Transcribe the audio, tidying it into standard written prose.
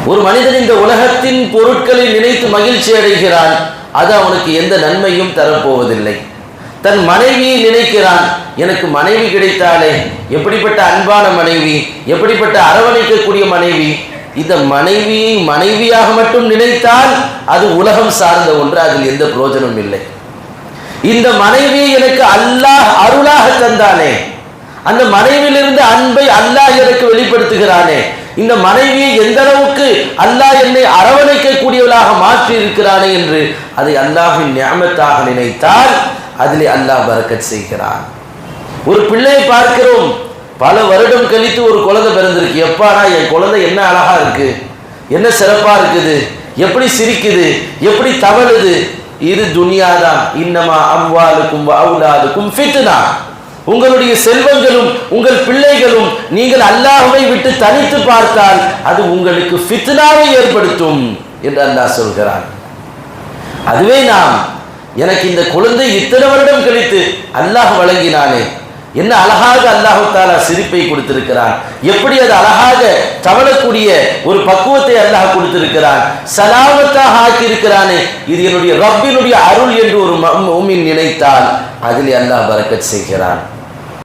ஒரு மனிதன் இந்த உலகத்தின் பொருட்களை நினைத்து மகிழ்ச்சி அடைகிறான், அது அவனுக்கு எந்த நன்மையும் தரப்போவதில்லை. தன் மனைவியை நினைக்கிறான், எனக்கு மனைவி கிடைத்தாலே எப்படிப்பட்ட அன்பான மனைவி, எப்படிப்பட்ட அரவணைக்கக்கூடிய மனைவி. இந்த மனைவியை மனைவியாக மட்டும் நினைத்தால் அது உலகம் சார்ந்த ஒன்று, அதில் எந்த பிரயோஜனமும் இல்லை. இந்த மனைவியை எனக்கு அல்லாஹ் அருளாக தந்தானே, அந்த மனைவியிலிருந்து அன்பை அல்லாஹ் எனக்கு வெளிப்படுத்துகிறானே, இந்த மனைவியை எந்த அளவுக்கு அல்லாஹ் என்னை அரவணைக்கக்கூடியவளாக மாற்றி இருக்கிறானே என்று அதை அல்லாஹ்வின் நிஅமத்தாக நினைத்தால் அதிலே அல்லாஹ் பரக்கத் செய்கிறான். ஒரு பிள்ளையை பார்க்கிறோம், பல வருடம் கழித்து ஒரு குழந்தை பிறந்திருக்கு. எப்பாடா என் குழந்தை என்ன அழகா இருக்கு, என்ன சிறப்பா இருக்குது, எப்படி சிரிக்குது, எப்படி தவழுது. இது துனியாதான். இன்னமா அம்வாலுக்கும் அவுலாதுக்கும் ஃபித்னா. உங்களுடைய செல்வங்களும் உங்கள் பிள்ளைகளும் நீங்கள் அல்லாஹ்வை விட்டு தனித்து பார்த்தால் அது உங்களுக்கு ஃபித்னாவை ஏற்படுத்தும் என்று அல்லாஹ் சொல்கிறான். அதுவே நாம் எனக்கு இந்த குழந்தை இத்தனை வருடம் கழித்து அல்லாஹ் வழங்கினானே, என்ன அழகாக அல்லாஹ் தஆலா சிரிப்பை கொடுத்திருக்கிறான், எப்படி அது அழகாக தவழக்கூடிய ஒரு பக்குவத்தை அல்லாஹ் கொடுத்திருக்கிறான், சலாமத்தாக ஆக்கி இருக்கிறானே, இது என்னுடைய ரப்பினுடைய அருள் என்று ஒரு முஃமின் நினைத்தால் அதிலே அல்லாஹ் பரக்கத் செய்கிறான்.